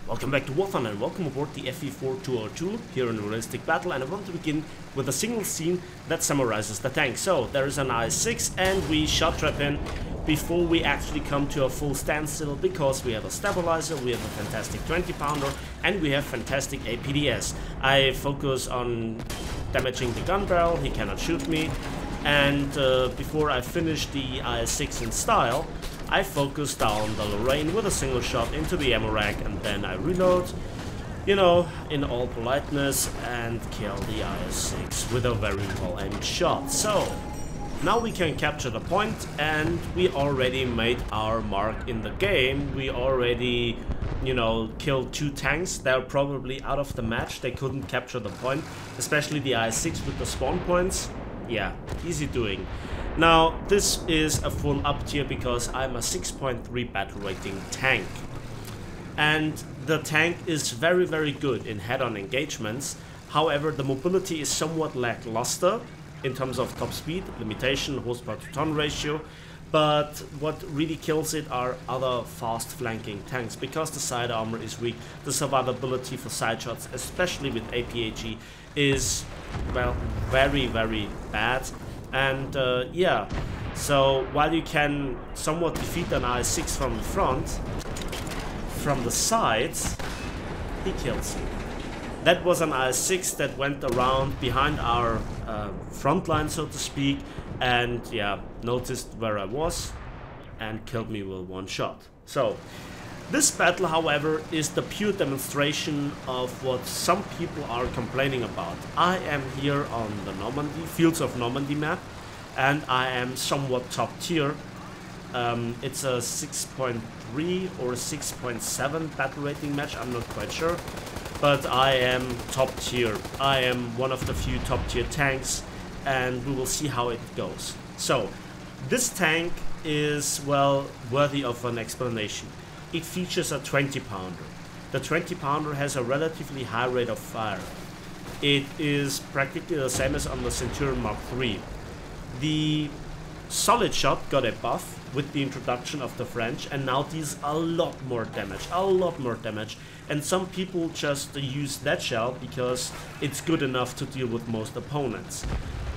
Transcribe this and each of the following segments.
Welcome back to War Thunder and welcome aboard the FV4202 here in a realistic battle, and I want to begin with a single scene that summarizes the tank. So there is an IS-6 and we shot trap in before we actually come to a full standstill because we have a stabilizer, we have a fantastic 20-pounder and we have fantastic APDS. I focus on damaging the gun barrel, he cannot shoot me, and before I finish the IS-6 in style, I focus down the Lorraine with a single shot into the ammo rack, and then I reload, you know, in all politeness, and kill the IS-6 with a very well aimed shot. So now we can capture the point, and we already made our mark in the game. We already, you know, killed 2 tanks. They're probably out of the match. They couldn't capture the point, especially the IS-6 with the spawn points. Yeah, easy doing. Now, this is a full up tier because I'm a 6.3 battle rating tank. And the tank is very, very good in head-on engagements. However, the mobility is somewhat lackluster in terms of top speed, limitation, horsepower to ton ratio. But what really kills it are other fast flanking tanks, because the side armor is weak. The survivability for side shots, especially with APAG, is, well, very, very bad. And yeah, so while you can somewhat defeat an IS-6 from the front, from the sides, he kills you. That was an IS-6 that went around behind our front line, so to speak, and yeah, noticed where I was and killed me with 1 shot. So this battle, however, is the pure demonstration of what some people are complaining about. I am here on the Normandy, Fields of Normandy map, and I am somewhat top tier. It's a 6.3 or 6.7 battle rating match, I'm not quite sure. But I am top tier. I am one of the few top tier tanks, and we will see how it goes. So, this tank is, well, worthy of an explanation. It features a 20-pounder. The 20-pounder has a relatively high rate of fire. It is practically the same as on the Centurion Mark III. The solid shot got a buff with the introduction of the French, and now deals a lot more damage, and some people just use that shell because it's good enough to deal with most opponents.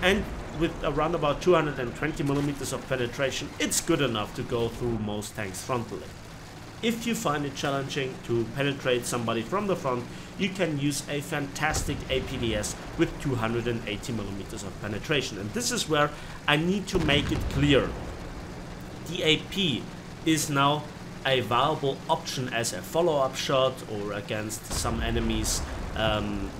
And with around about 220 millimeters of penetration, it's good enough to go through most tanks frontally. If you find it challenging to penetrate somebody from the front, you can use a fantastic APDS with 280 millimeters of penetration. And this is where I need to make it clear. The AP is now a viable option as a follow-up shot or against some enemies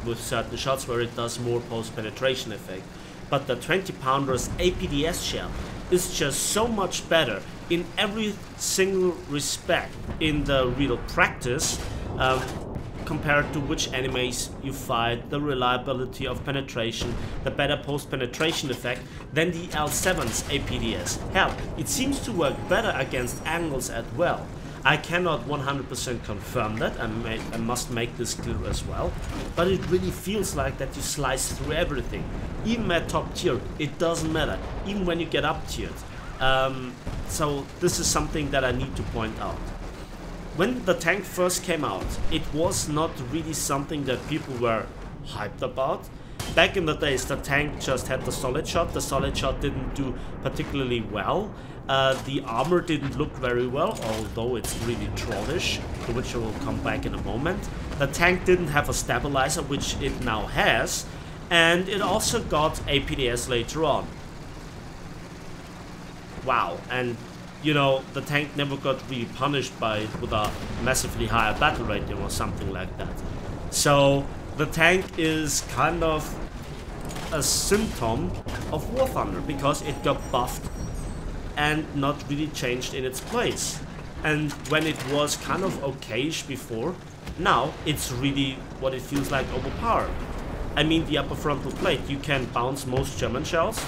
with certain shots where it does more post-penetration effect. But the 20-pounder's APDS shell is just so much better in every single respect in the real practice, compared to which enemies you fight, the reliability of penetration, the better post-penetration effect than the L7's APDS. Hell, it seems to work better against angles as well. I cannot 100% confirm that, I must make this clear as well, but it really feels like that you slice through everything. Even at top tier, it doesn't matter, even when you get up tiered. So this is something that I need to point out. When the tank first came out, it was not really something that people were hyped about. Back in the days, the tank just had the solid shot. The solid shot didn't do particularly well. The armor didn't look very well, although it's really trollish, to which I will come back in a moment. The tank didn't have a stabilizer, which it now has, and it also got APDS later on. Wow, and you know, the tank never got really punished by it with a massively higher battle rating or something like that. So the tank is kind of a symptom of War Thunder because it got buffed and not really changed in its place. And when it was kind of okayish before, now it's really what it feels like overpowered. I mean, the upper frontal plate, you can bounce most German shells,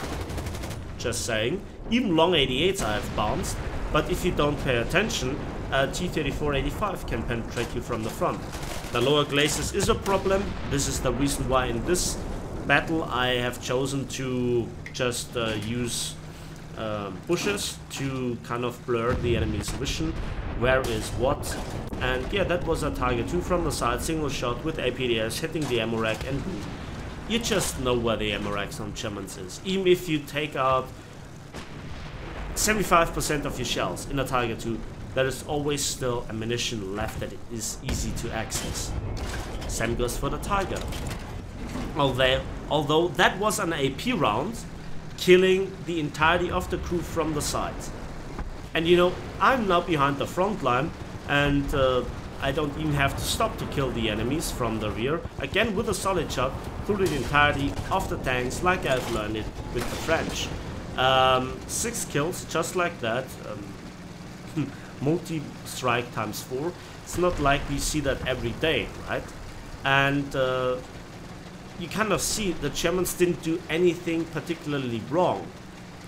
just saying. Even long 88s I have bounced, but if you don't pay attention, T-34-85 can penetrate you from the front. The lower glacis is a problem. This is the reason why in this battle I have chosen to just use bushes to kind of blur the enemy's vision. Where is what? And yeah, that was a Tiger 2 from the side, single shot with APDS, hitting the ammo rack, and boom. You just know where the ammo racks on Germans is. Even if you take out 75% of your shells in a Tiger 2, there is always still ammunition left that is easy to access. Same goes for the Tiger. Although that was an AP round, killing the entirety of the crew from the side. And you know, I'm now behind the front line, and I don't even have to stop to kill the enemies from the rear. Again, with a solid shot through the entirety of the tanks, like I've learned it with the French. 6 kills, just like that. Multi-strike times 4. It's not like we see that every day, right? And you kind of see the Germans didn't do anything particularly wrong.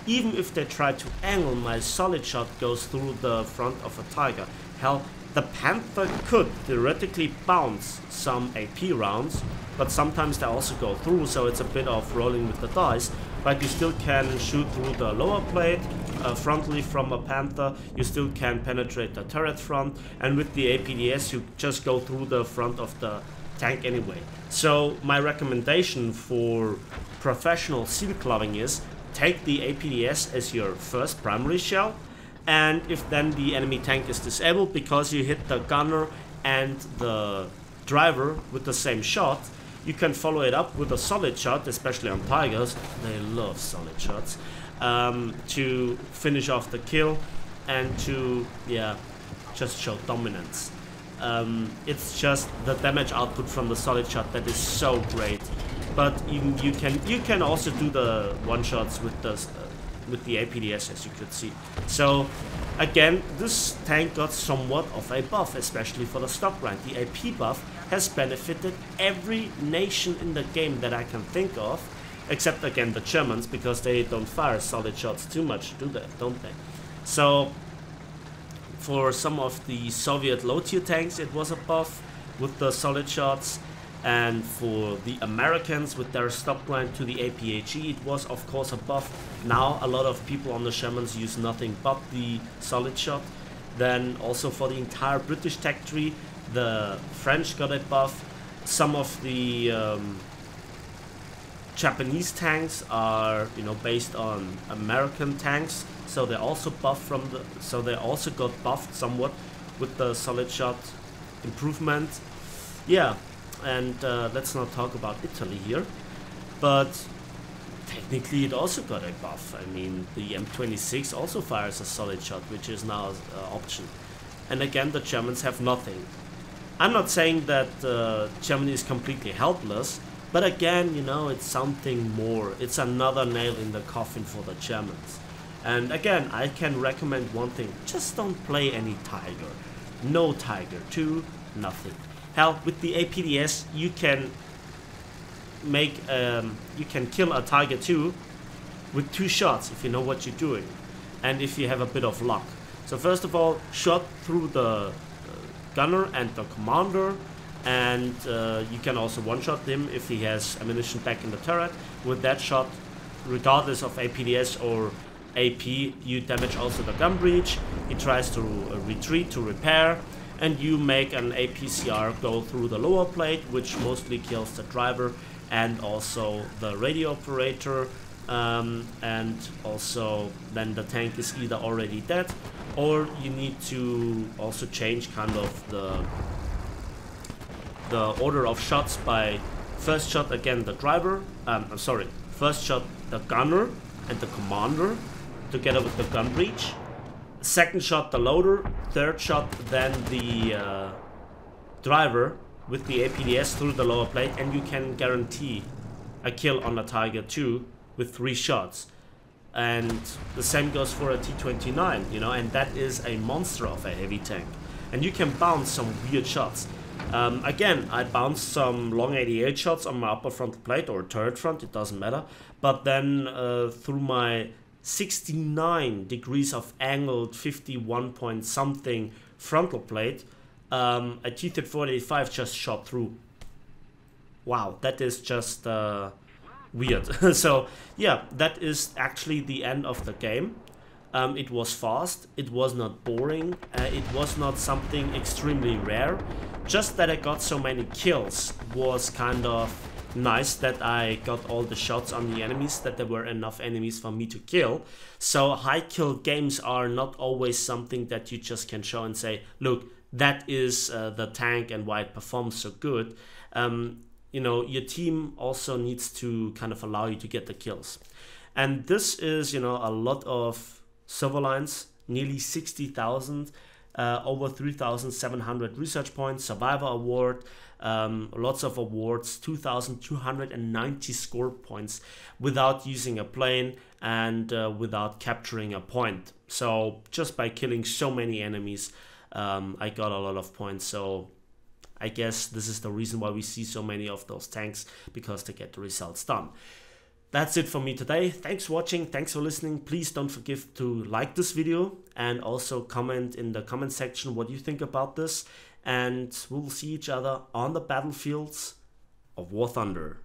Even if they try to angle, my solid shot goes through the front of a Tiger. Hell, the Panther could theoretically bounce some AP rounds, but sometimes they also go through, so it's a bit of rolling with the dice. But you still can shoot through the lower plate frontally from a Panther. You still can penetrate the turret front, and with the APDS you just go through the front of the tank anyway. So my recommendation for professional seal clubbing is take the APDS as your first primary shell, and if then the enemy tank is disabled because you hit the gunner and the driver with the same shot, you can follow it up with a solid shot, especially on Tigers. They love solid shots, to finish off the kill and to, yeah, just show dominance. It's just the damage output from the solid shot that is so great. But even you can also do the one shots with the APDS, as you could see. So again, this tank got somewhat of a buff, especially for the stock grind. The AP buff has benefited every nation in the game that I can think of, except again the Germans, because they don't fire solid shots too much, don't they? So for some of the Soviet low-tier tanks it was a buff with the solid shots, and for the Americans with their stop grind to the APHE it was of course a buff. Now a lot of people on the Shermans use nothing but the solid shot. Then also for the entire British tech tree, the French got a buff. Some of the Japanese tanks are, you know, based on American tanks, so they also buffed so they also got buffed somewhat with the solid shot improvement. Yeah, and let's not talk about Italy here, but technically it also got a buff. I mean, the M26 also fires a solid shot, which is now an option. And again, the Germans have nothing. I'm not saying that Germany is completely helpless, but again, you know, it's something more. It's another nail in the coffin for the Germans. And again, I can recommend one thing: just don't play any Tiger. No Tiger 2, nothing. Hell, with the APDS you can make you can kill a Tiger 2 with 2 shots if you know what you're doing, and if you have a bit of luck. So first of all, shot through the gunner and the commander, and you can also one-shot him if he has ammunition back in the turret. With that shot, regardless of APDS or AP, you damage also the gun breech. He tries to retreat to repair, and you make an APCR go through the lower plate, which mostly kills the driver and also the radio operator, and also then the tank is either already dead, or you need to also change kind of the order of shots by first shot again the driver, first shot the gunner and the commander together with the gun breech, second shot the loader, third shot then the driver with the APDS through the lower plate, and you can guarantee a kill on a Tiger 2 with 3 shots. And the same goes for a T-29, you know, and that is a monster of a heavy tank. And you can bounce some weird shots. Again, I bounced some long 88 shots on my upper frontal plate or turret front, it doesn't matter. But then through my 69 degrees of angled 51 point something frontal plate, a T-3485 just shot through. Wow, that is just weird. So yeah, that is actually the end of the game. It was fast, it was not boring, it was not something extremely rare. Just that I got so many kills was kind of nice, that I got all the shots on the enemies, that there were enough enemies for me to kill. So high kill games are not always something that you just can show and say, look, that is the tank and why it performs so good. You know, your team also needs to kind of allow you to get the kills. And this is, you know, a lot of silver lines, nearly 60,000, over 3,700 research points, survivor award, lots of awards, 2,290 score points without using a plane and without capturing a point. So just by killing so many enemies, I got a lot of points. So I guess this is the reason why we see so many of those tanks, because they get the results done. That's it for me today. Thanks for watching, thanks for listening. Please don't forget to like this video and also comment in the comment section what you think about this. And we will see each other on the battlefields of War Thunder.